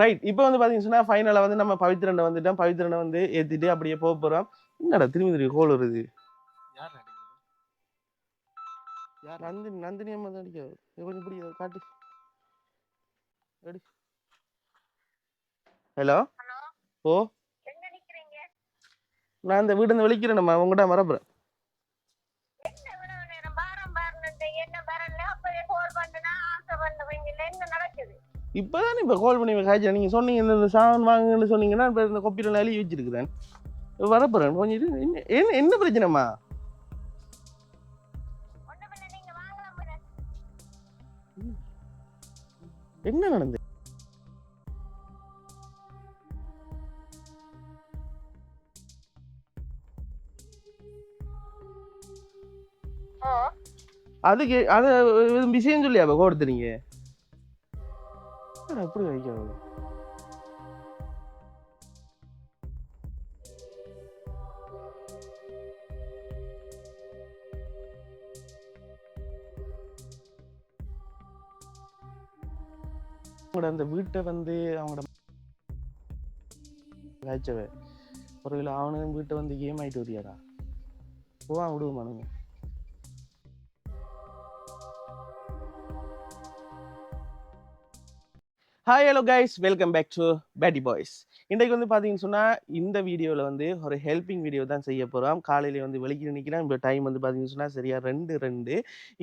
Right. இப்போ வந்து பாத்தீங்கன்னா ஃபைனலா வந்து நம்ம பவித்ரனை வந்துட்டோம். பவித்ரனை வந்து ஏத்திட்டு அப்படியே போக போறோம். என்னடா திரும்பி திரும்பி கோல் வருது? நந்தினி நந்தினி அம்மா தான் அடிக்க. கொஞ்சம் பிடிக்காது காட்டு. ஹலோ. ஓ, நான் இந்த வீடு இருந்து வெளிக்கிறேன். நம்ம உங்ககிட்ட வரப்போறேன். இப்பதான் இப்ப கால் பண்ணி காய்ச்சல் நீங்க சொன்னீங்க இந்த சாமான் வாங்குன்னு சொன்னீங்கன்னா இப்ப இந்த கொப்பியில எழுதி வச்சிருக்கிறேன். வரப்போறேன் கொஞ்சம் என்ன பிரச்சனைமா? என்ன நடந்தது? அதுக்கு அது விஷயம் சொல்லி அப்ப கொடுத்துறீங்க எப்படி வைக்க அந்த வீட்டை வந்து அவங்களோட காய்ச்சவ ஒரு வேளை அவனும் வீட்டை வந்து கேம் ஆயிட்டு வரியாடா போவான் விடுவோமானுங்க. Hi hello guys, welcome back to பேட்டி பாய்ஸ். இன்றைக்கு வந்து பார்த்தீங்கன்னு சொன்னால் இந்த வீடியோவில் வந்து ஒரு ஹெல்பிங் வீடியோ தான் செய்ய போகிறோம். காலையில் வந்து வெளிக்கிற நிற்கிறேன். இப்போ டைம் வந்து பார்த்தீங்கன்னு சொன்னால் சரியாக 2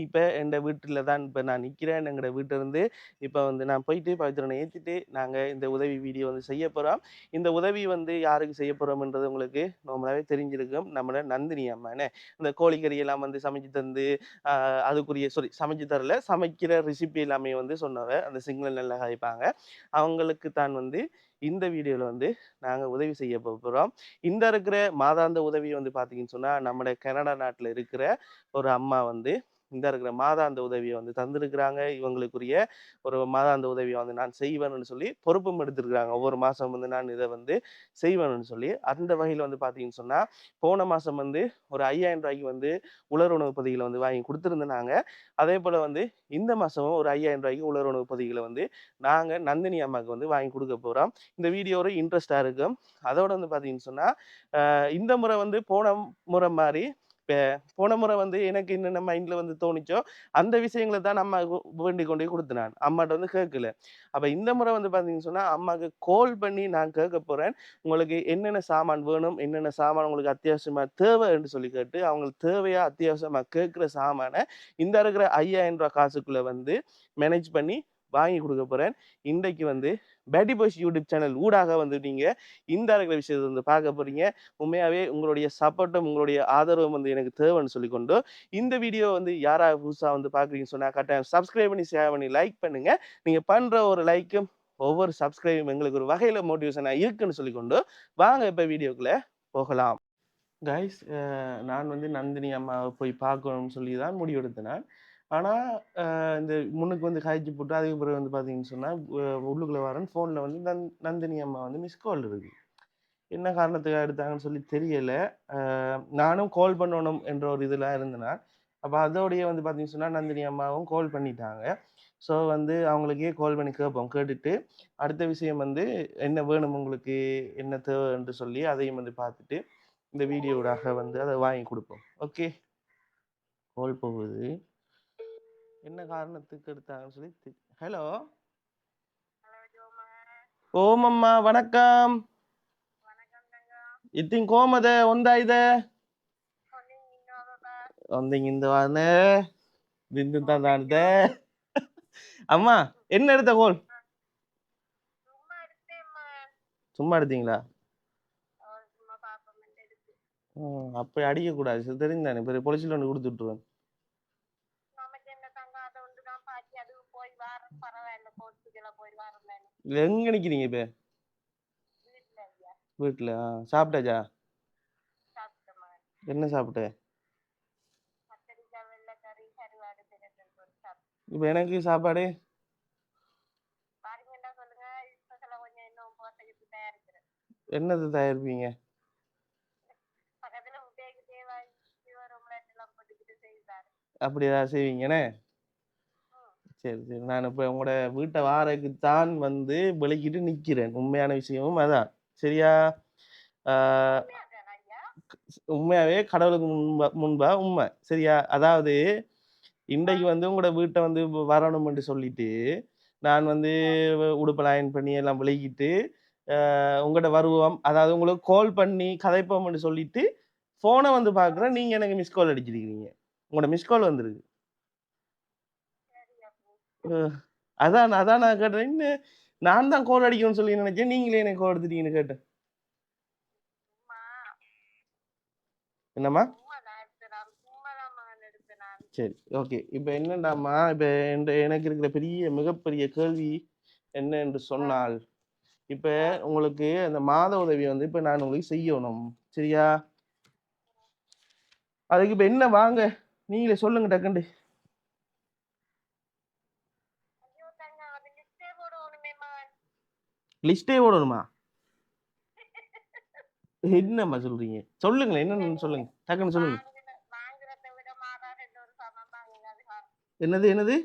இப்போ எங்கள் வீட்டில் தான் இப்போ நான் நிற்கிறேன். எங்களோட வீட்டிலேருந்து இப்போ வந்து நான் போயிட்டு பவித்ரனை ஏற்றிட்டு நாங்கள் இந்த உதவி வீடியோ வந்து செய்ய போகிறோம். இந்த உதவி வந்து யாருக்கு செய்ய போகிறோம்ன்றது உங்களுக்கு நார்மலாகவே தெரிஞ்சிருக்கும். நம்மளோட நந்தினி அம்மானே இந்த கோழிக்கறி எல்லாம் வந்து சமைச்சு தந்து அதுக்குரிய சமைச்சு தரல, சமைக்கிற ரெசிபி எல்லாமே வந்து சொன்னவ அந்த சிக்னல் நல்லா காய்ப்பாங்க. அவங்களுக்கு தான் வந்து இந்த வீடியோவில் வந்து நாங்கள் உதவி செய்ய போகிறோம். இந்த இருக்கிற மாதாந்த உதவி வந்து பார்த்தீங்கன்னு சொன்னால் நம்முடைய கனடா நாட்டில் இருக்கிற ஒரு அம்மா வந்து இந்த இருக்கிற மாதாந்த உதவியை வந்து தந்திருக்கிறாங்க. இவங்களுக்குரிய ஒரு மாதாந்த உதவியை வந்து நான் செய்வேன்னு சொல்லி பொறுப்பும் எடுத்திருக்கிறாங்க. ஒவ்வொரு மாதம் வந்து நான் இதை வந்து செய்வேன்னு சொல்லி அந்த வகையில் வந்து பார்த்தீங்கன்னு சொன்னால் போன மாதம் வந்து ஒரு 5000 ரூபாய்க்கு வந்து உலர் உணவு பொதிகளை வந்து வாங்கி கொடுத்துருந்தாங்க. அதே போல் வந்து இந்த மாதமும் ஒரு 5000 ரூபாய்க்கு உலர் உணவு பொதிகளை வந்து நாங்கள் நந்தினி அம்மாவுக்கு வந்து வாங்கி கொடுக்க போகிறோம். இந்த வீடியோ ஒரு இன்ட்ரெஸ்டாக இருக்கும். அதோட வந்து பார்த்தீங்கன்னு சொன்னால் இந்த முறை வந்து போன முறை மாதிரி இப்போ போன முறை வந்து எனக்கு என்னென்ன மைண்டில் வந்து தோணிச்சோ அந்த விஷயங்களை தான் அம்மா வேண்டி கொண்டு போய் கொடுத்து நான் அம்மாட்ட வந்து கேட்கல. அப்போ இந்த முறை வந்து பார்த்தீங்கன்னு சொன்னால் அம்மாவுக்கு கால் பண்ணி நான் கேட்க போகிறேன். உங்களுக்கு என்னென்ன சாமான் வேணும், என்னென்ன சாமான் உங்களுக்கு அத்தியாவசியமாக தேவை என்று சொல்லி கேட்டு அவங்களுக்கு தேவையாக அத்தியாவசியமாக கேட்குற சாமானை இந்த இருக்கிற 5000 ரூபா காசுக்குள்ளே வந்து மேனேஜ் பண்ணி வாங்கி கொடுக்க போகிறேன். இன்றைக்கு வந்து பேட்டி பாய்ஸ் யூடியூப் சேனல் ஊடாக வந்து நீங்கள் இந்த இருக்கிற விஷயத்தை வந்து பார்க்க போகிறீங்க. உண்மையாகவே உங்களுடைய சப்போர்ட்டும் உங்களுடைய ஆதரவும் வந்து எனக்கு தேவைன்னு சொல்லிக்கொண்டு இந்த வீடியோ வந்து யாராவது புதுசாக வந்து பார்க்குறீங்கன்னு சொன்னால் கட்டாயம் சப்ஸ்கிரைப் பண்ணி ஷேர் பண்ணி லைக் பண்ணுங்கள். நீங்கள் பண்ணுற ஒரு லைக்கும் ஒவ்வொரு சப்ஸ்கிரைபும் எங்களுக்கு ஒரு வகையில் மோட்டிவேஷனாக இருக்குன்னு சொல்லிக்கொண்டு வாங்க இப்போ வீடியோக்குள்ளே போகலாம். கைஸ், நான் வந்து நந்தினி அம்மாவை போய் பார்க்கணும்னு சொல்லி தான் முடிவெடுத்தேன். ஆனால் இந்த முன்னுக்கு வந்து காய்ச்சி போட்டு அதுக்கு பிறகு வந்து பார்த்தீங்கன்னு சொன்னால் உள்ளுக்குள்ளே வரேன் ஃபோனில் வந்து நந்தினி அம்மா வந்து மிஸ் கால் இருக்குது. என்ன காரணத்துக்காக எடுத்தாங்கன்னு சொல்லி தெரியலை. நானும் கால் பண்ணணும் என்ற ஒரு இதில் இருந்தேன். அப்போ அதோடைய வந்து பார்த்தீங்கன்னு சொன்னால் நந்தினி அம்மாவும் கால் பண்ணிட்டாங்க. ஸோ வந்து அவங்களுக்கே கால் பண்ணி கேட்போம். கேட்டுட்டு அடுத்த விஷயம் வந்து என்ன வேணும் உங்களுக்கு, என்ன தேவை என்று சொல்லி அதையும் வந்து பார்த்துட்டு இந்த வீடியோடாக வந்து அதை வாங்கி கொடுப்போம். ஓகே, கால் போகுது. என்ன காரணத்துக்கு எடுத்தாங்கன்னு சொல்லி ஹலோ. ஓமம்மா வணக்கம். இத்திங் கோமத ಒಂದಾ ಇದೆ ಒಂದಿಂಗಿಂದ ವಾನೆ ದಿಂದು ತಂದಾನದೆ. அம்மா என்ன எடுத்த கோல்? சும்மா எடுத்தீங்களா? அப்படி அடிக்க கூடாது தெரிந்தானே, பெரிய பொலிசில் ஒன்று கொடுத்து விட்டுருவேன். எங்க நிக்கிறீங்க இப்ப? வீட்டுல சாப்பிட்டாச்சா? என்ன சாப்பிட்ட? இப்ப எனக்கு சாப்பாடு என்னது தயாரிப்பீங்க? அப்படி ஏதாவது செய்வீங்கண்ணே? சரி சரி. நான் இப்போ உங்களோட வீட்டை வாடகைக்கு தான் வந்து வெளிக்கிட்டு நிக்கிறேன். உண்மையான விஷயமும் அதான். சரியா? ஆஹ் உண்மையாவே கடவுளுக்கு முன்பா உண்மை. சரியா? அதாவது இன்றைக்கு வந்து உங்களோட வீட்டை வந்து வரணும்னு சொல்லிட்டு நான் வந்து உடுப்பை அயன் பண்ணி எல்லாம் விலகிட்டு உங்கள்கிட்ட வருவோம், அதாவது உங்களுக்கு கால் பண்ணி கதைப்போம்னு சொல்லிட்டு போனை வந்து பார்க்குறேன், நீங்க எனக்கு மிஸ் கால் அடிச்சிருக்கீங்க. உங்களோட மிஸ் கால் வந்துருக்கு. அதான் அதான் நான் கேட்டேன், இன்னும் நான் தான் கால் அடிக்கணும்னு சொல்லி நினைச்சேன், நீங்களே எனக்கு கால் எடுத்துட்டீங்கன்னு கேட்டேன். என்னம்மா? சரி ஓகே. இப்போ என்னண்டாம்மா, இப்போ எனக்கு இருக்கிற பெரிய மிகப்பெரிய கேள்வி என்ன என்று சொன்னால், இப்போ உங்களுக்கு அந்த மாத உதவி வந்து இப்போ நான் உங்களுக்கு செய்யணும். சரியா? அதுக்கு இப்போ என்ன வாங்க நீங்களே சொல்லுங்க டக்குண்டு. லிஸ்டே ஓடணுமா? என்னம்மா சொல்றீங்க? சொல்லுங்களேன், என்னன்னு சொல்லுங்க, டக்குன்னு சொல்லுங்க. என்னது என்னது?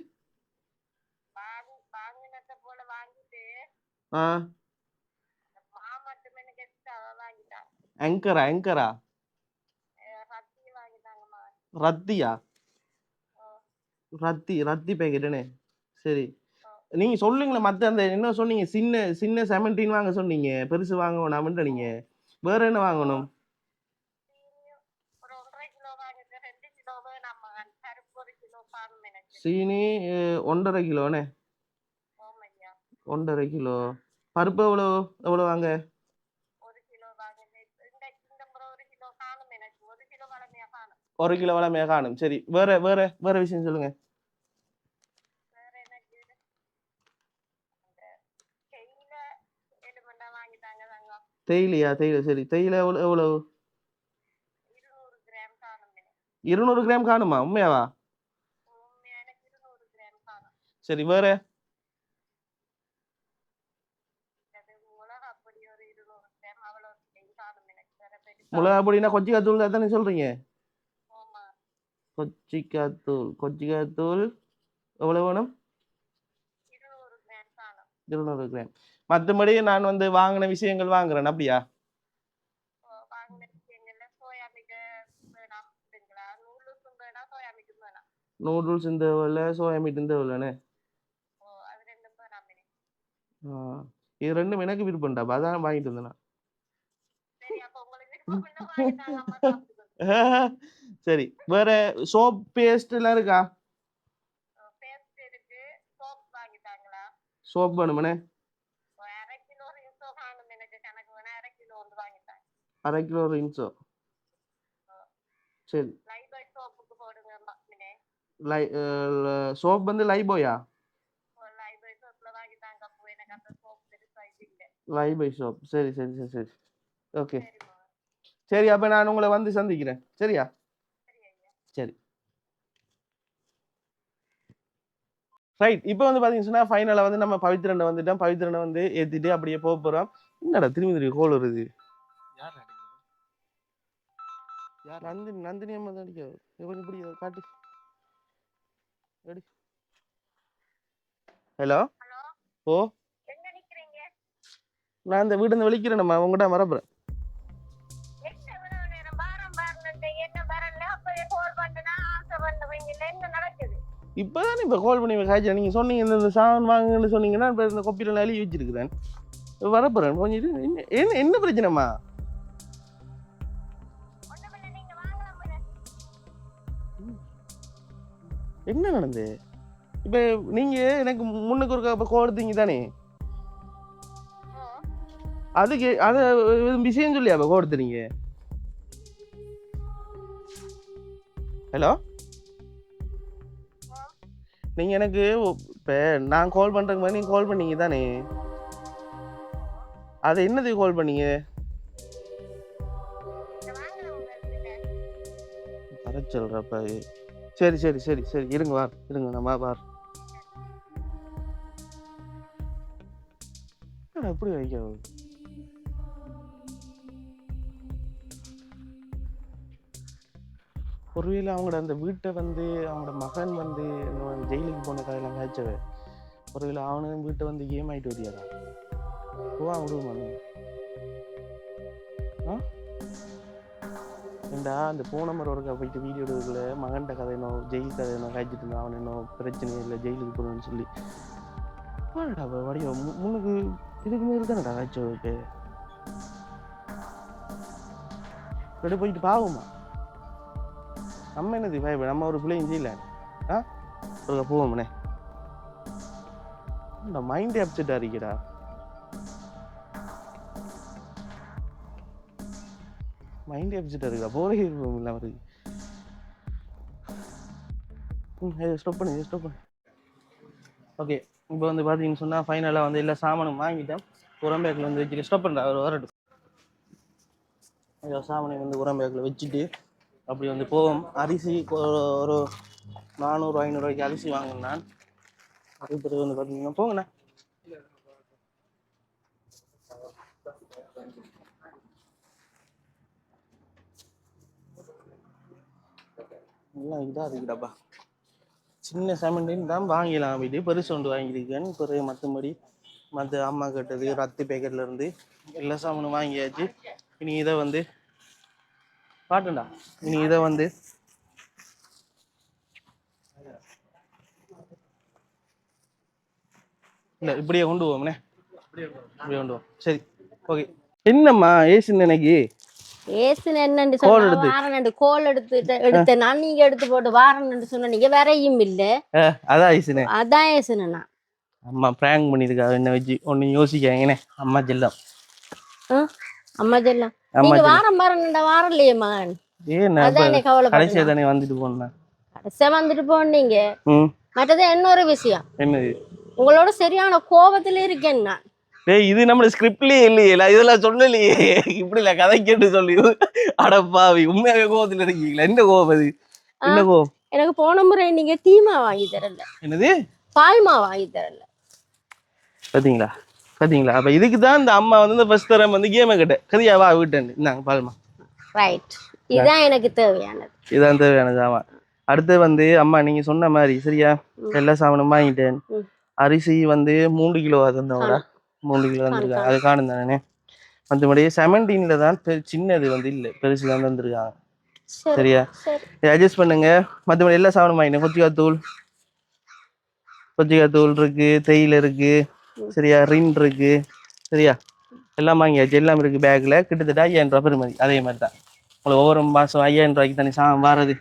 ஆ ஆங்கரா ஆங்கரா ரத்தியா? ரத்தி ரத்தி பேக்கெட்டுன்னு. சரி நீங்க சொல்லுங்களேன். மத்த அந்த என்ன சொன்னீங்க, சின்ன சின்ன 17 வாங்க சொன்னீங்க, பெருசு வாங்க வேணாம்னு நீங்க. வேற என்ன வாங்கணும்? சீனி 1.5 கிலோண்ணே. 1.5 கிலோ. பருப்பு எவ்வளோ எவ்வளோ வாங்க? 1 கிலோ வளமையா காணும். சரி வேற வேற வேற விஷயம் சொல்லுங்க. தேயிலையா? தேயிலை. சரி தேயிலை எவ்வளோ எவ்வளவு? 200 கிராம் காணுமா? உண்மையாவா? சரி வேற? மிளகா பொடினா கொச்சிக்காய் தூள் தானே சொல்றீங்க? கொச்சிக்காய் தூள். கொச்சிக்காய் தூள் எவ்வளவு வேணும்? 200 கிராம். மற்றபடி நான் வந்து வாங்கின விஷயங்கள் வாங்குறேன் அப்படியா? நூடுல்ஸ் இந்த வேலை, சோயா மீட் இந்த வேலைண்ணே. இது ரெண்டும் எனக்கு விருப்பம்டா, அதான் வாங்கிட்டு வந்தேன். சரி வேற சோப் பேஸ்ட் எல்லாம் இருக்கா? சோப் வேணுமனே. 1/2 கிலோ ரின்ஸோ. சரி சோப் வந்து லைபோயா? லைபை சோப். சரி சரி சரி சரி ஓகே. சரி அப்ப நான் உங்களை வந்து சந்திக்கிறேன். சரியா? சரி ரைட். இப்போ வந்து பாத்தீங்கன்னா ஃபைனலா வந்து நம்ம பவித்ரனை வந்துட்டோம். பவித்ரனை வந்து ஏத்திட்டு அப்படியே போக போறோம். என்னடா திரும்பி திரும்பி கோல் வருது? யார்? நந்தினி. நந்தினி அம்மா தான் அடிக்க. கொஞ்சம் இப்படி காட்டு. ஹலோ. ஓ நான் இந்த வீடு இருந்து வெளிக்கிறேன். நம்ம உங்ககிட்ட வரப்போறேன். இப்பதான் இப்ப கால் பண்ணி காய்ச்சல். நீங்க சொன்னீங்க இந்த சாமான் வாங்குன்னு சொன்னீங்கன்னா இப்ப இந்த கொப்பியில எழுதி வச்சிருக்கிறேன். வரப்போறேன் கொஞ்சம். என்ன என்ன பிரச்சனைமா? என்ன நடந்து? இப்ப நீங்க எனக்கு முன்னுக்கு ஒரு கோடுத்தீங்க தானே, அதுக்கு அத விஷயம் சொல்லி அப்ப கோடுத்துறீங்க. ஹலோ. நீங்க எனக்கு இப்ப நான் கால் பண்றதுக்கு மாதிரி நீங்க கால் பண்ணீங்க தானே, அது என்னதுக்கு கால் பண்ணீங்க? வர சொல்றப்ப. சரி சரி சரி சரி இருங்க வார், இருங்க நம்ம வார். எப்படி வைக்க? ஒருவேளை அவங்களோட அந்த வீட்டை வந்து அவங்களோட மகன் வந்து ஜெயிலுக்கு போன கதையெல்லாம் காய்ச்சவ ஒருவேளை அவனும் வீட்டை வந்து ஏமாயிட்டு வரியாதா போவா விடுவோம் ஏண்டா அந்த போன முறை ஒருக்கா போயிட்டு வீடியோ எடுக்கல மகன்கிட்ட கதை என்ன ஜெயில் கதை என்ன காய்ச்சிட்டு இருந்தான் அவன் என்ன பிரச்சனை இல்லை ஜெயிலுக்கு போகணும்னு சொல்லி வடிவம் முன்னுக்கு இதுக்கு மேலே தானடா காய்ச்சவருக்கு இப்படி போயிட்டு பாவோமா நம்ம என்னது பயப்பட நம்ம ஒரு பிள்ளையும் செய்யல ஒருக்கா போவோம்னே மைண்டே அப்செட்டா இருக்கடா மைண்டே அப்செட்டா இருக்கா போரே இல்லை அவருக்கு ஸ்டாப் பண்ணு ஓகே இப்போ வந்து பார்த்தீங்கன்னு சொன்னால் ஃபைனலாக வந்து எல்லா சாமானும் வாங்கிட்டேன் உரம்பேக்கில் வந்து வச்சுட்டு ஸ்டாப் பண்ணுறேன் அவர் வரட்டும் எல்லா சாமானையும் வந்து உரம்பேக்கில் வச்சுட்டு அப்படி வந்து போவோம் அரிசி ஒரு 400-500 அரிசி வாங்கினேன் நான் அதுக்கு பிறகு வந்து பார்த்தீங்கன்னா போங்கண்ணா எல்லாம் இதாக இருக்குடாப்பா சின்ன சமண்டின்னு தான் வாங்கிடலாம் வீட்டு பெருசு ஒன்று வாங்கியிருக்கேன் பிறகு மற்றபடி மற்ற அம்மா கட்டது ரத்து பேக்கெட்லேருந்து எல்லா சாமானும் வாங்கியாச்சு இனி இதை வந்து பாட்டுண்டா இனி இதை வந்து இல்லை இப்படியே கொண்டு போவோம்ண்ணே இப்படியே கொண்டு போவோம் சரி ஓகே என்னம்மா ஏசி எனக்கு ஏசுன்னு என்னன்னு சொன்னா வாரன் கோல் எடுத்து நான் நீங்க எடுத்து போட்டு வாரன்னு சொன்ன நீங்க வேறையும் இல்ல அதான் ஏசுனே அதான் ஏசுனா அம்மா பிராங்க் பண்ணிருக்கா என்ன வச்சு ஒன்னு யோசிக்காங்கண்ணே அம்மா செல்லம் அம்மா செல்லம் நீங்க வாரம் வாரம் இல்லையே மகன் அதானே கவலை கடைசியா தானே வந்துட்டு போனேன் கடைசியா வந்துட்டு போனீங்க மற்றது இன்னொரு விஷயம் என்னது உங்களோட சரியான கோபத்துல இருக்கேன் நான் இது நம்ம ஸ்கிரிப்ட்லயே இல்லையே இதெல்லாம் சொல்லலையே இப்படி இல்ல கதை கேட்டு சொல்லி அடப்பாவி உண்மையாவே கோபத்துல இருக்கீங்களா என்ன கோபம் அது என்ன கோபம் எனக்கு போன முறை நீங்க டீமா வாங்கி தரல என்னது பால்மா வாங்கி தரல பாத்தீங்களா அப்ப இதுக்கு தான் இந்த அம்மா வந்து இந்த ஃபர்ஸ்ட் தரம் வந்து கேமை கேட்ட கதியா வா விட்டேன் இந்தாங்க பால்மா ரைட் இதான் எனக்கு தேவையானது இதான் தேவையானது ஆமா அடுத்து வந்து அம்மா நீங்க சொன்ன மாதிரி சரியா எல்லா சாமானும் வாங்கிட்டேன் அரிசி வந்து 3 கிலோ தந்தவங்களா 3 கிலோ தந்துருக்காங்க அது காணும் தானே மற்றபடி 17 தான் சின்னது வந்து இல்லை பெருசு தான் தந்துருக்காங்க சரியா அட்ஜஸ்ட் பண்ணுங்க மற்றபடி எல்லா சாமானும் வாங்கினேன் கொச்சிக்காய் தூள் இருக்கு தேயிலை இருக்கு சரியா ரின் இருக்கு சரியா எல்லாம் வாங்கியாச்சு எல்லாம் இருக்கு பேக்ல கிட்டத்தட்ட 5000 ரூபாய் பெருமதி அதே மாதிரி தான் உங்களுக்கு ஒவ்வொரு மாசம் 5000 ரூபாய்க்கு தானே சாமான் வாரது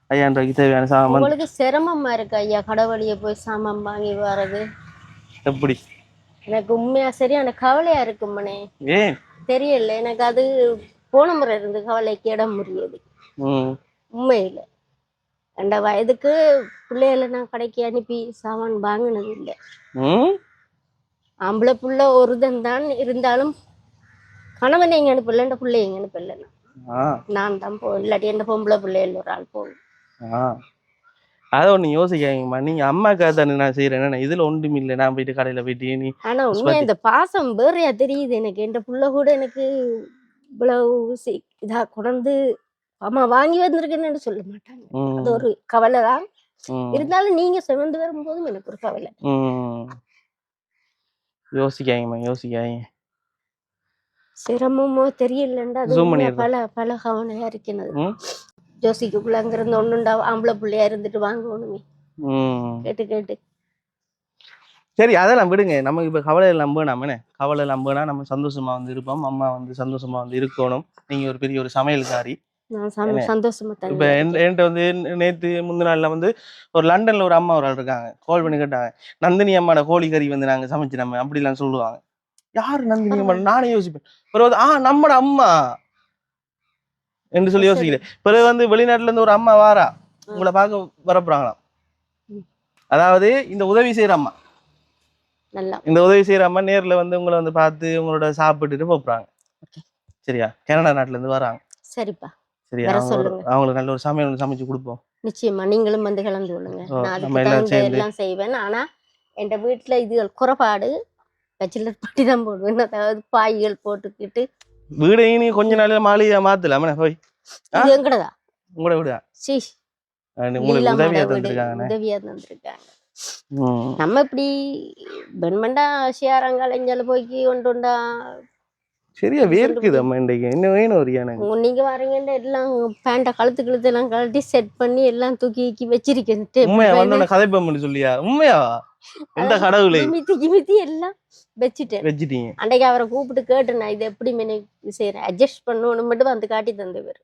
5000 ரூபாய்க்கு தேவையான சாமான் உங்களுக்கு சிரமமா இருக்கு ஐயா கடவுளிய போய் சாமான் வாங்கி வர்றது எப்படி எனக்கு உண்மையா சரியான கவலையா இருக்குமனே ஏன் தெரியல எனக்கு அது போன முறை இருந்து கவலைக்கு இடம் முடியுது உண்மையில 2 வயதுக்கு பிள்ளைகளை நான் கடைக்கு அனுப்பி சாமான் வாங்கினது இல்லை ஆம்பளை புள்ள ஒருதன் தான் இருந்தாலும் கணவனை எங்க அனுப்பல என் பிள்ளை எங்க அனுப்பல நான் தான் போ இல்லாட்டி என் பொம்பளை பிள்ளைகள் ஒரு ஆள் போகும் அதை ஒண்ணு யோசிக்காங்கம்மா நீங்க அம்மாக்காக தானே நான் செய்யறேன் இதுல ஒன்றும் இல்லை நான் போயிட்டு கடையில போயிட்டு நீ ஆனா உண்மையா இந்த பாசம் வேறையா தெரியுது எனக்கு என் புள்ள கூட எனக்கு இவ்வளவு இதா கொண்டு அம்மா வாங்கி வந்திருக்கேன்னு சொல்ல மாட்டாங்க அது ஒரு கவலை தான் இருந்தாலும் நீங்க சுமந்து வரும்போதும் எனக்கு ஒரு கவலை யோசிக்காங்க சிரமமோ தெரியலண்டா பல கவலையா இருக்கிறது ஜோசிக்குள்ள அங்கிருந்து ஒண்ணுண்டா ஆம்பளை பிள்ளையா இருந்துட்டு வாங்கணுமே கேட்டு சரி அதெல்லாம் விடுங்க நமக்கு இப்ப கவலை நம்பினாமனே கவலை நம்பினா நம்ம சந்தோஷமா வந்து இருப்போம் அம்மா வந்து சந்தோஷமா வந்து இருக்கணும் நீங்க ஒரு பெரிய ஒரு சமையல்காரி சந்தோஷமா இப்ப என்கிட்ட வந்து நேத்து முந்தின நாள்ல வந்து ஒரு லண்டன்ல ஒரு அம்மா ஒரு ஆள் இருக்காங்க கால் பண்ணி கேட்டாங்க நந்தினி அம்மாட கோழி கறி வந்து நாங்க சமைச்சு நம்ம அப்படிலாம் சொல்லுவாங்க யாரு நந்தினி அம்மா நானே யோசிப்பேன் நம்மட அம்மா என்று சொல்லி யோசிக்கிறேன் பிறகு வந்து வெளிநாட்டுல இருந்து ஒரு அம்மா வாரா உங்களை பார்க்க வரப்போறாங்களாம் அதாவது இந்த உதவி செய்யற அம்மா நேர்ல வந்து உங்களை வந்து பார்த்து உங்களோட சாப்பிட்டுட்டு போறாங்க சரியா கனடா நாட்டுல இருந்து வராங்க சரிப்பா சரியா அவங்களுக்கு நல்ல ஒரு சமையல் சமைச்சு கொடுப்போம் நிச்சயமா நீங்களும் வந்து கலந்து கொள்ளுங்க எல்லாம் செய்வேன் ஆனா என் வீட்டுல இது குறைபாடு சில்லர் பட்டி தான் போடுவேன் அதாவது பாய்கள் போட்டுக்கிட்டு வீடு நீ கொஞ்ச நாள்ல மாளிகை மாத்தலாமே போய் எங்கடா உங்களோட வீடு சீ உங்களுக்கு லீலாமாட உதவியா வீடு தந்திருக்காங்கண்ணே. உதவியா தந்திருக்காங்க. ம். நம்ம இப்படி பெண்மண்டா ஷியாரங்காலஞ்சால போய்க்கு ஒன்றுண்டா சரியா வேர்க்குது அம்மா இன்றைக்கு. என்ன வேணும் ஒரு எனக்கு? நீங்க வரீங்கன்னு எல்லாம் பேண்ட கழுத்து எல்லாம் கழட்டி செட் பண்ணி எல்லாம் தூக்கி வச்சிருக்கேன். உண்மையா வந்தோட கதைப்பம்னு சொல்லியா? உண்மையா? எந்த கடவுளை கிமித்தி எல்லாம் வச்சுட்டேன். வச்சிட்டீங்க? அன்றைக்கு அவரை கூப்பிட்டு கேட்டு நான் இதை எப்படி செய்யறேன் அட்ஜஸ்ட் பண்ணணும் மட்டும் வந்து காட்டி தந்தவர்.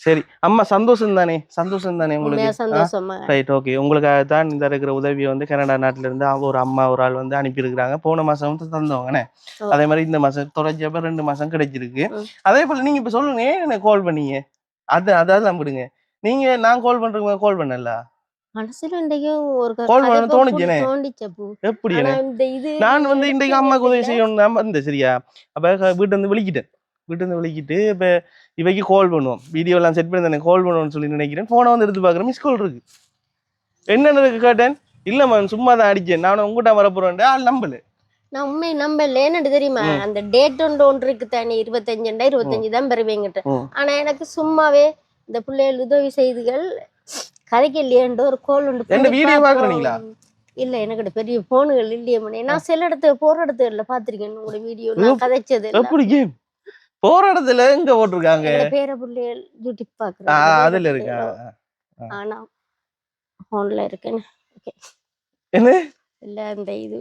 சரி அம்மா சந்தோஷம் தானே? சந்தோஷம் தானே உங்களுக்கு? சந்தோஷமா. Right, okay. உங்களுக்காக தான் இந்த இருக்கிற உதவியை வந்து கனடா நாட்டுல இருந்து ஒரு அம்மா ஒரு ஆள் வந்து அனுப்பியிருக்கிறாங்க. போன மாசம் வந்து தந்தவங்கண்ணே. அதே மாதிரி இந்த மாசம் தொடர்ச்சியா 2 மாசம் கிடைச்சிருக்கு. அதே போல நீங்க இப்ப சொல்லுங்க, ஏன் கால் பண்ணீங்க? அதாவது விடுங்க. நீங்க நான் கால் பண்றதுக்கு கால் பண்ணல மனசுல ஒரு கால் பண்ண தோணுச்சுனே. எப்படி நான் வந்து இன்றைக்கு அம்மாக்கு உதவி செய்யணும் தான் வந்தேன். சரியா? அப்ப வீட்டு வந்து விழிக்கிட்டு இப்ப இவைக்கு கால் பண்ணுவோம். வீடியோ எல்லாம் செட் பண்ணி தானே கால் பண்ணுவோம்னு சொல்லி நினைக்கிறேன். போனை வந்து எடுத்து பாக்குறேன், மிஸ் கால் இருக்கு. என்னன்னு இருக்கு கேட்டேன். இல்லம்மா சும்மா தான் அடிச்சேன், நான் உங்ககிட்ட வரப்போறேன். ஆள் நம்பல. நான் உண்மை நம்பல. என்னன்னு தெரியுமா, அந்த டேட் ஒன்று இருக்கு தானே 25 தான் பெறுவேங்கிட்ட. ஆனா எனக்கு சும்மாவே இந்த பிள்ளைகள் உதவி செய்திகள் கதைக்கு இல்லையன்ற ஒரு கோல் உண்டு. வீடியோ பாக்குறீங்களா? இல்ல எனக்கு பெரிய போனுகள் இல்லையே. நான் சில இடத்துல போற இடத்துல பாத்திருக்கேன் உங்களோட வீடியோ. நான் கதைச்சது எப்படி போற இடத்துல எங்க போட்டிருக்காங்க? பேர பிள்ளைகள் யூடியூப் பாக்குறேன். அதுல இருக்கா? ஆனா போன்ல இருக்கேன். என்ன இல்ல இந்த இது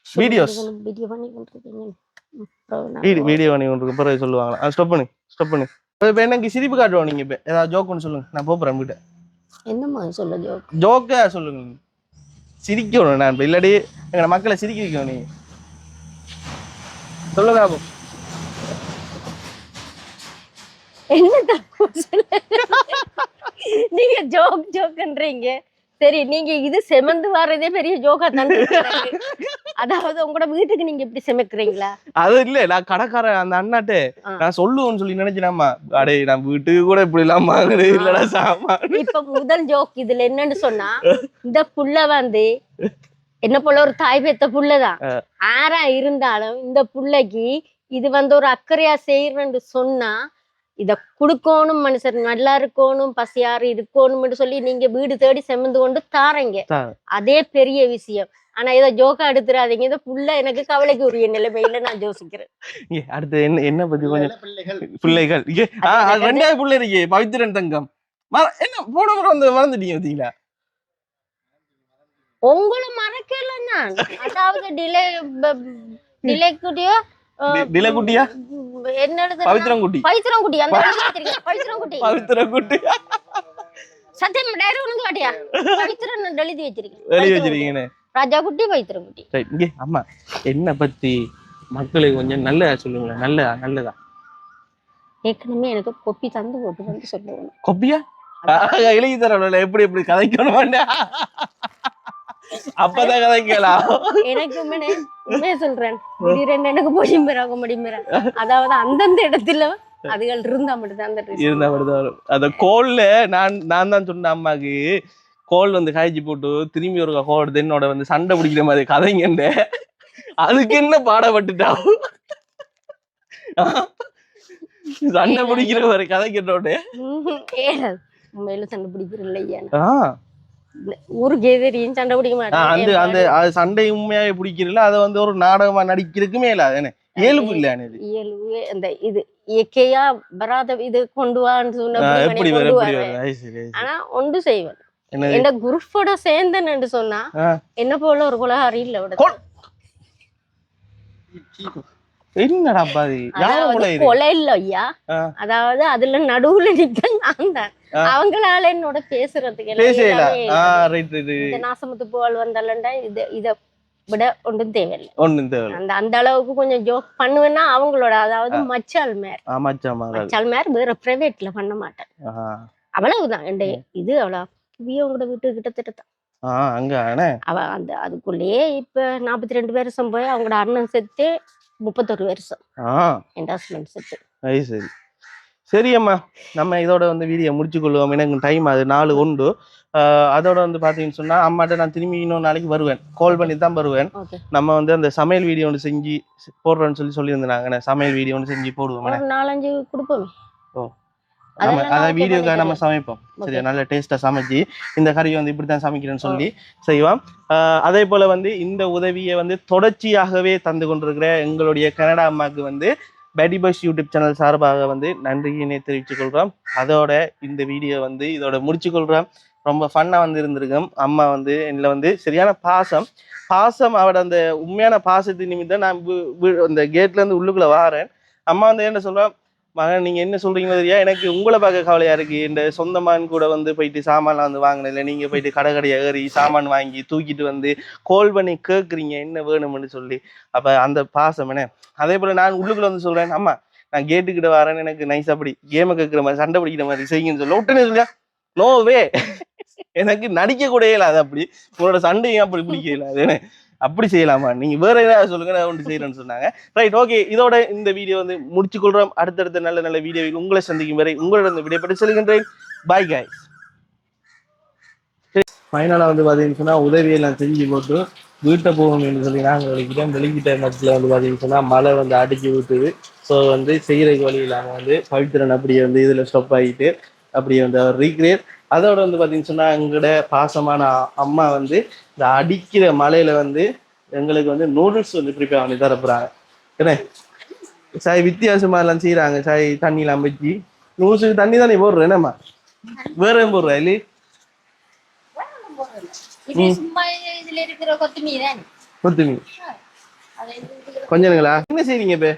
வீடியோ பண்ணி கொண்டிருக்கீங்க. வீடியோ பண்ணி கொண்டிருக்க பிறகு சொல்லுவாங்களா? ஸ்டாப் பண்ணு. இப்ப எனக்கு சிரிப்பு காட்டுவோம். நீங்க இப்ப ஏதாவது ஜோக் ஒன்று சொல்லுங்க, நான் போறேன் வீட்டை. என்னமா சொல்ல ஜோக்கா சொல்லுங்க. சிரிக்கணும் நான் இல்லாடி எங்க மக்களை சிரிக்க வைக்கணும். நீங்க சொல்லுங்க. என்ன நீங்க ஜோக்ன்றீங்க. சரி, நீங்க இது செமந்து வர்றதே பெரிய ஜோக்கா தான். அதாவது உங்களோட வீட்டுக்கு நீங்க இப்படி செமைக்கிறீங்களா? அது இல்ல, நான் கடைக்கார அந்த அண்ணாட்டு நான் சொல்லுவேன்னு சொல்லி நினைச்சேனாமா. அடே நான் வீட்டுக்கு கூட இப்படி எல்லாம் வாங்குறேன் இல்லடா சாமா. இப்ப முதல் ஜோக் இதுல என்னன்னு சொன்னா, இந்த புள்ள வந்து என்ன போல ஒரு தாய் பெத்த புள்ளதான். ஆறா இருந்தாலும் இந்த புள்ளைக்கு இது வந்து ஒரு அக்கறையா செய்யறேன்னு சொன்னா, இத குடுக்கணும், மனுஷன் நல்லா இருக்கணும், பசியாறு இருக்கணும்னு சொல்லி நீங்க வீடு தேடி செமந்து கொண்டு தாரீங்க. அதே பெரிய விஷயம். ஆனா இதை ஜோக்கா எடுத்துறாதீங்க. இதை புள்ள எனக்கு கவலைக்கு உரிய நிலைமையில நான் யோசிக்கிறேன். அடுத்து என்ன பத்தி கொஞ்சம் பிள்ளைகள் 2 பிள்ளை இருக்கு. பவித்ரன் தங்கம் என்ன போன முறை வந்து மறந்துட்டீங்க பாத்தீங்களா? உங்களை மறக்கல நான். அதாவது டிலே குட்டியோ டிலகுட்டியா என்னது பவித்ரங்குட்டி அந்த பவித்ரங்குட்டி சத்தியம் டைரக்ட் உனக்கு காட்டியா பவித்ரன் எழுதி வச்சிருக்கீங்க. ராஜா குட்டி பவித்ரங்குட்டி. ரைட். இங்க அம்மா என்ன பத்தி மக்களுக்கு கொஞ்சம் நல்லதா சொல்லுங்க. நல்லதா ஏற்கனவே எனக்கு கொப்பி தந்து போட்டு வந்து சொல்லுவாங்க. கொப்பியா எழுதி தரல எப்படி கதைக்கணும் அப்பதான் கதைக்கலாம். எனக்கு உண்மையை சொல்றேன். எனக்கு முடியும்பா. அதாவது அந்தந்த இடத்துல அதுகள் இருந்தா மட்டும்தான் அந்த கோல்ல நான் தான் சொன்ன அம்மாக்கு கோல் வந்து காய்ச்சி போட்டு திரும்பி ஒரு கோல் என்னோட வந்து சண்டை பிடிக்கிற மாதிரி கதைங்க. அதுக்கு என்ன பாடப்பட்டுட்டா சண்டை பிடிக்கிற மாதிரி கதை கேட்டோட உண்மையில சண்டை பிடிக்கிற இல்லையா? ஊருக்கு எதிரியும் சண்டை பிடிக்க மாட்டேன். அந்த சண்டை உண்மையாவே பிடிக்கிறல அதை வந்து ஒரு நாடகமா நடிக்கிறதுக்கு மேல இயல்பு இல்ல. இயல்பு அந்த இது இயற்கையா வராத இது கொண்டு வான்னு சொன்ன. ஆனா ஒன்று செய்வேன். என்ன குரூப்போட சேர்ந்தேன்னு சொன்னா என்ன போல ஒரு குலகாரி இல்ல. கொலை இல்ல ஐயா. அதாவது அதுல நடுவுல நிக்க நான் தான். அவங்களால என்னோட பேசுறதுக்கு நாசமத்து போல் வந்தாலண்டா இத விட ஒன்றும் தேவையில்லை. அந்த அளவுக்கு கொஞ்சம் ஜோக் பண்ணுவேன்னா அவங்களோட, அதாவது மச்சால் மேர் வேற பிரைவேட்ல பண்ண மாட்டேன். அவ்வளவுதான் இது. அவ்வளவு உங்களோட வீட்டு கிட்டத்தட்ட அவ அந்த அதுக்குள்ளேயே இப்ப 42 வருஷம் போய் அவங்களோட அண்ணன் செத்து 31 வருஷம் என்டாஸ்மெண்ட் செத்து. சரி சரி அம்மா, நம்ம இதோட வந்து வீடியோ முடிச்சு கொள்ளுவோம். எனக்கு டைம் அது 4 உண்டு. அதோட வந்து பாத்தீங்கன்னு சொன்னா அம்மாட்ட நான் திரும்பி இன்னொரு நாளைக்கு வருவேன். கால் பண்ணி தான் வருவேன். நம்ம வந்து அந்த சமையல் வீடியோ ஒன்று செஞ்சு போடுறோன்னு சொல்லியிருந்தாங்க. சமையல் வீடியோ ஒன்று செஞ்சு போடுவோம். 4-5 கொடுப்போம். நம்ம அதெல்லாம் அதை okay வீடியோக்காக பண்ணி நம்ம தருவேன். சமைப்போம் சரியா, Okay. நல்ல டேஸ்ட்டாக சமைச்சு இந்த கறியை வந்து இப்படி தான் சமைக்கிறேன்னு சொல்லி செய்வோம். அதே போல் வந்து இந்த உதவியை வந்து தொடர்ச்சியாகவே தந்து கொண்டிருக்கிற எங்களுடைய கனடா அம்மாவுக்கு வந்து பேடி பாய்ஸ் யூடியூப் சேனல் சார்பாக வந்து நன்றியினை தெரிவித்துக் கொள்கிறோம். அதோட இந்த வீடியோ வந்து இதோட முடிச்சு கொள்கிறோம். ரொம்ப ஃபன்னாக வந்து இருந்திருக்கோம். அம்மா வந்து என்னில் வந்து சரியான பாசம் அவட அந்த உண்மையான பாசத்தின் நிமித்தம் நான் அந்த கேட்லேருந்து உள்ளுக்குள்ளே வாரேன். அம்மா வந்து என்ன சொல்கிறேன், மகன் நீங்கள் என்ன சொல்கிறீங்களோ தெரியா, எனக்கு உங்களை பார்க்க கவலையாக இருக்குது. இந்த சொந்தமான் கூட வந்து போயிட்டு சாமான்லாம் வந்து வாங்கினேன் இல்லை, நீங்கள் போயிட்டு கடையை ஏறி சாமான் வாங்கி தூக்கிட்டு வந்து கோல் பண்ணி கேட்குறீங்க என்ன வேணும்னு சொல்லி. அப்போ அந்த பாசம் என்ன. அதே போல் நான் உள்ளுக்குள்ளே வந்து சொல்கிறேன், அம்மா நான் கேட்டுக்கிட்ட வரேன்னு எனக்கு நைஸ் அப்படி கேமை கேட்குற மாதிரி சண்டை பிடிக்கிற மாதிரி செய்யுங்கன்னு சொல்ல உடனே சொல்லியா நோவே எனக்கு நடிக்க கூட இயலாது. அப்படி உங்களோட சண்டையும் அப்படி பிடிக்க இயலாது, அப்படி செய்யலாமா, நீங்க வேற ஏதாவது சொல்லுங்க நான் ஒன்று செய்யறேன்னு சொன்னாங்க. ரைட், ஓகே, இதோட இந்த வீடியோ வந்து முடிச்சு கொள்றோம். அடுத்தடுத்த நல்ல நல்ல வீடியோவில் உங்களை சந்திக்கும் வரை உங்களிடம் விடைபெற்று செல்கின்றேன். Bye guys. ஃபைனலாக வந்து பார்த்தீங்கன்னு சொன்னால் உதவியெல்லாம் செஞ்சு போட்டு வீட்டை போகணும் என்று சொல்லி நாங்கள் வெளிக்கிட்ட நேரத்தில் வந்து பார்த்தீங்கன்னு சொன்னால் மழை வந்து அடிச்சு விட்டுது. ஸோ வந்து செய்கிறதுக்கு வழி இல்லாமல் வந்து பவித்திரன் அப்படியே வந்து இதில் ஸ்டாப் ஆகிட்டு அப்படியே வந்து அவர் ரீக்ரியேட். அதோட வந்து பார்த்தீங்கன்னு சொன்னால் எங்களோட பாசமான அம்மா வந்து இந்த அடிக்கிற மழையில வந்து எங்களுக்கு வந்து நூடுல்ஸ் வந்து ப்ரிப்பேர் பண்ணி தரப்புறாங்க. என்ன சாய் வித்தியாசமாக எல்லாம் செய்கிறாங்க. சாய் தண்ணியெலாம் வச்சு நூடுல்ஸுக்கு தண்ணி தானே போடுறேன், என்னம்மா வேற ஏன் போடுறா இல்லை கொத்துமீன் கொஞ்சங்களா என்ன செய்றீங்க இப்ப?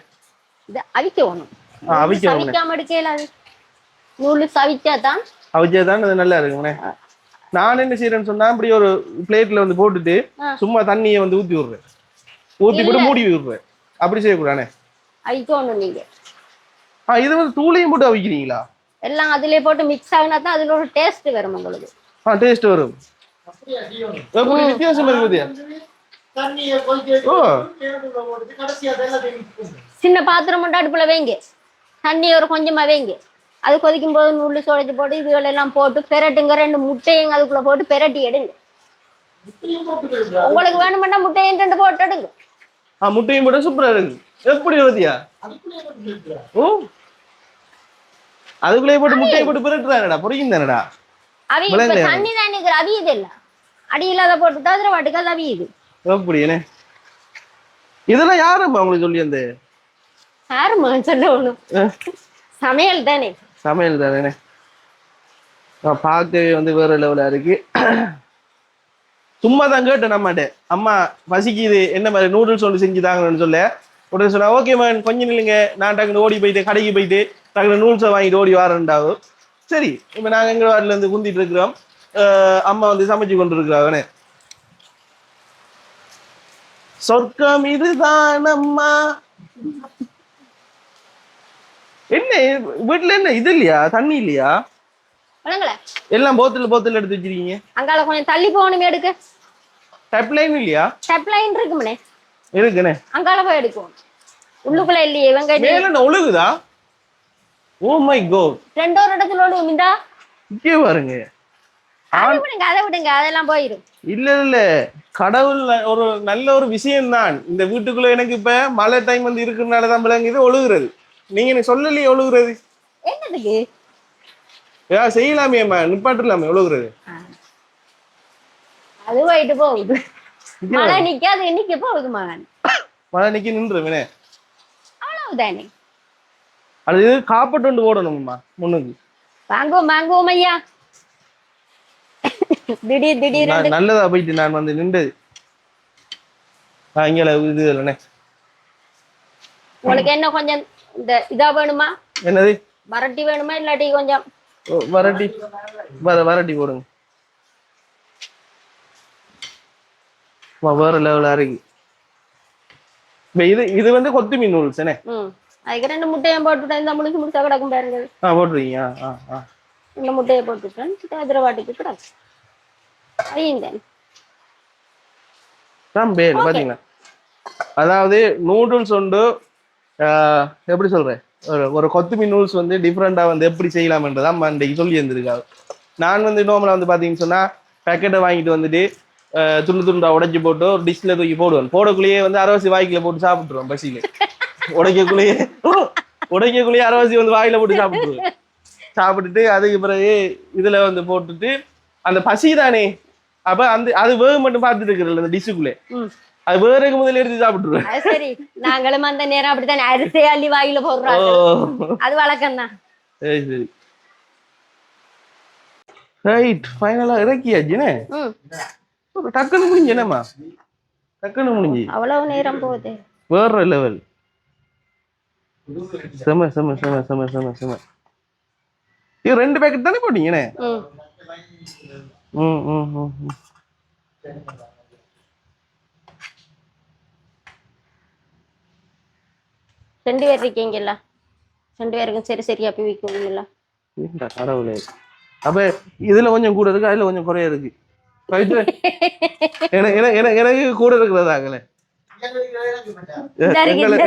அவிச்சாதான் அது நல்லா இருக்கும்ண்ணே. நான் என்ன செய்யறேன்னு சொன்னா இப்படி ஒரு பிளேட்ல வந்து போட்டுட்டு சும்மா தண்ணியை வந்து ஊத்தி விடுறேன், ஊத்தி போட்டு மூடி விடுறேன். அப்படி செய்யக்கூடாதுண்ணே. இது வந்து தூளையும் போட்டு அவிக்கிறீங்களா? எல்லாம் அதுலயே போட்டு மிக்ஸ் ஆகினா தான் அதுல ஒரு டேஸ்ட் வரும் உங்களுக்கு. டேஸ்ட் வரும். எப்படி வித்தியாசம் இருக்குது? சின்ன பாத்திரம் மட்டும் அடுப்புல வைங்க, தண்ணி ஒரு கொஞ்சமா வைங்க. அது கொதிக்கும் போது நூல் சுழைச்சு போட்டு இதுகள் எல்லாம் போட்டு பெரட்டுங்க. 2 முட்டையும் அதுக்குள்ள போட்டு பெரட்டி எடுங்க. உங்களுக்கு வேணுமெண்டா முட்டையும் 2 போட்டு எடுங்க. முட்டையும் போட்டு சூப்பரா இருக்கு. எப்படி வருதியா? ஓ, அதுக்குள்ளே போட்டு முட்டையை போட்டு பெரட்டுறாங்கடா, பொரிக்கும் தானடா. தண்ணி தான் அவியுது இல்ல, அடியில்லாத போட்டு தவிர வாட்டுக்கு அது அவியுது. அப்படியே இதெல்லாம் யாரும்மா உங்களுக்கு சொல்லி அந்த யாருமா சொல்ல ஒண்ணும் சமையல் தானே. சமையல் தானே பார்க்கவே வந்து வேற லெவலா இருக்கு. சும்மா தான் கேட்டேன் நம்மகிட்ட, அம்மா பசிக்குது என்ன மாதிரி நூடுல்ஸ் ஒன்று செஞ்சுதாங்கன்னு சொல்ல. உடனே சொன்னா ஓகே மேன் கொஞ்சம் நில்லுங்க, நான் டக்குனு ஓடி போயிட்டு கடைக்கு போயிட்டு டக்குனு நூடுல்ஸை வாங்கிட்டு ஓடி வரேன்டாவும். சரி, இப்போ நாங்கள் எங்கள் வாட்டில் இருந்து குந்திட்டு இருக்கிறோம். அம்மா வந்து சமைச்சு கொண்டு இருக்கிறாங்கன்னு. சொர்க்கம் இதுதான் அம்மா. என்ன வீட்டுல என்ன இது இல்லையா, தண்ணி இல்லையா? எல்லாம் போத்தல் எடுத்து வச்சிருக்கீங்க. அங்கால கொஞ்சம் தள்ளி போகணுமே எடுக்க. டேப் லைன் இல்லையா? டேப் லைன் இருக்குமே. இருக்குனே, அங்கால போய் எடுக்கும். உள்ளுக்குள்ள இல்லையே, இவங்க மேல ஒழுகுதா? ஓ மை காட், ரெண்டோ இடத்துல ஒழுகுமிண்டா. இங்கே பாருங்க. அதை விடுங்க, அதெல்லாம் போயிடும். இல்ல கடவுள் ஒரு நல்ல ஒரு விஷயம் தான். இந்த வீட்டுக்குள்ள எனக்கு இப்ப மழை டைம் வந்து இருக்குறதுனாலதான் விளங்குது ஒழுகுறது. நீங்க எனக்கு சொல்லலையே ஒழுகுறது என்னதுக்கு? ஏதாவது செய்யலாமேம்மா, நிப்பாட்டுலாமே ஒழுகுறது. அது போயிட்டு போகுது. மழை நிக்காது, நிக்க போகுது மகன். மழை நிக்க நின்றுமே, அவ்வளவுதானே. அது காப்பட்டு ஒன்று போடணும்மா முன்னுக்கு. வாங்குவோம் ஐயா. திடீர் நல்லதா போயிட்டு நான் வந்து நின்றது. இங்க இது இல்லைண்ணே. உங்களுக்கு என்ன கொஞ்சம் இந்த இதா வேணுமா? என்னது வரட்டி வேணுமா இல்லாட்டி கொஞ்சம் வரட்டி போடுங்க. வேற லெவலா இருக்கு. இது வந்து கொத்துமீன் நூல்ஸ் என்ன. அதுக்கு 2 முட்டையும் போட்டுட்டேன். இந்த முழுசா கிடக்கும் பாருங்க. போட்டுருக்கீங்க. இந்த முட்டையை போட்டுட்டேன். ஹைதராபாத்துக்கு கிடக்கு. பாத்தீங்களா, அதாவது நூடுல்ஸ் உண்டு. எப்படி சொல்றேன், ஒரு கொத்துமீன் நூடுல்ஸ் வந்து டிஃப்ரெண்டா வந்து எப்படி செய்யலாம்ன்றதான் அன்றைக்கு சொல்லி இருந்திருக்காரு. நான் வந்து நார்மலா வந்து பாத்தீங்கன்னு சொன்னா பேக்கெட்டை வாங்கிட்டு வந்துட்டு துண்டா உடைச்சு போட்டு ஒரு டிஷ்ல தூக்கி போடுவேன். போடக்குள்ளேயே வந்து அரவாசி வாய்க்குல போட்டு சாப்பிட்டுருவேன். பசியில உடைக்கக்குள்ளேயே அரவாசி வந்து வாயில போட்டு சாப்பிட்டுருவேன். சாப்பிட்டுட்டு அதுக்கு பிறகு இதுல வந்து போட்டுட்டு அந்த பசி தானே அப்ப அந்த அது வேக மட்டும் பார்த்துட்டு இருக்கிறது அந்த டிஷ்ஷுக்குள்ளே அது வேறக்கு முதல்ல எடுத்து சாப்பிட்டுருவேன். சரி நாங்களும் அந்த நேரம் அப்படித்தான் அரிசி அள்ளி வாயில போடுறாங்க. அது வழக்கம் தான். சரி சரி ரைட் ஃபைனலா இறக்கியாச்சுனே. டக்குன்னு முடிஞ்சு என்னம்மா டக்குன்னு முடிஞ்சு அவ்வளவு நேரம் போகுது. வேற லெவல். செம செம செம செம செம செம. இது 2 பேக்கெட் தானே போட்டீங்கண்ணே? ரெண்டு பேர் இருக்கீங்கல்ல, 2 பேருக்கும் சரி சரியா போய் வைக்கணும்ல. கடவுளே. அப்ப இதுல கொஞ்சம் கூட இருக்கு அதுல கொஞ்சம் குறைய இருக்கு. எனக்கு கூட இருக்கிறதாங்களே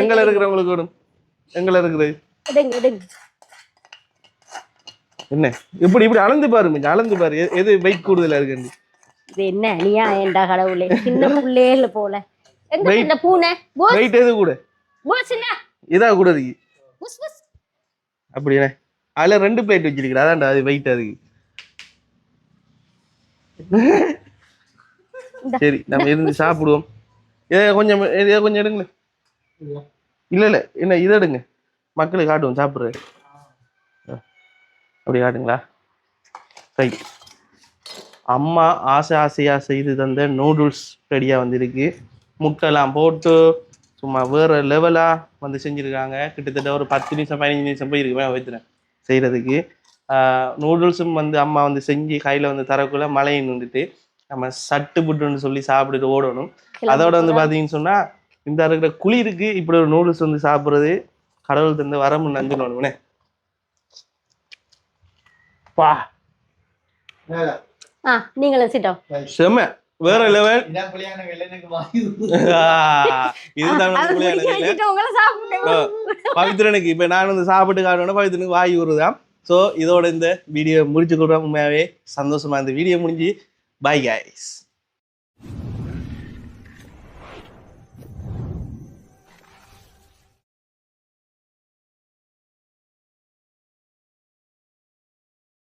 எங்களை இருக்கிறவங்களுக்கு வேணும். எங்களை இருக்கிறது என்ன இப்படி இப்படி அளந்து பாரு அளந்து பாரு எது வெயிட் கூடுதலா இருக்கு. இது என்ன நீயா ஏண்டா கடவுளே, சின்ன புள்ளையில போல இந்த பூனை வெயிட் எது கூட இதா கூட இருக்கு அப்படியே. அதுல 2 பிளேட் வச்சிருக்கா அதான்டா அது வெயிட் அதுக்கு. சரி நம்ம இருந்து சாப்பிடுவோம். கொஞ்சம் கொஞ்சம் எடுங்க. இல்ல என்ன இதை எடுங்க மக்களுக்கு காட்டுவோம் சாப்பிடுறது. அப்படி காட்டுங்களா? ரைட். அம்மா ஆசையா செய்து தந்த நூடுல்ஸ் ரெடியா வந்திருக்கு. முட்டைலாம் போட்டு சும்மா வேற லெவலா வந்து செஞ்சிருக்காங்க. கிட்டத்தட்ட ஒரு 10 நிமிஷம் 15 நிமிஷம் போயிருக்குமே வைத்துறேன் செய்யறதுக்கு. நூடுல்ஸும் வந்து அம்மா வந்து செஞ்சு கையில வந்து தரக்குள்ள மழையும் வந்துட்டு நம்ம சட்டு புட்டுன்னு சொல்லி சாப்பிட்டுட்டு ஓடணும். அதோட வந்து பாத்தீங்கன்னு சொன்னா இந்த இருக்கிற குளிருக்கு இப்படி ஒரு நூடுல்ஸ் வந்து சாப்பிடுறது கடவுள் தந்து வரமுன்னு நஞ்சுனே. பா நீங்களும் சிட்டோம் செம வேற லெவல். பவித்ரனுக்கு இப்ப நான் வந்து சாப்பிட்டு காட்டணும் பவித்ரனுக்கு வாய் வருதான். ஸோ இதோட இந்த வீடியோ முடிச்சு கொடுறோம். உண்மையாவே சந்தோஷமா இந்த வீடியோ முடிஞ்சு. Bye guys.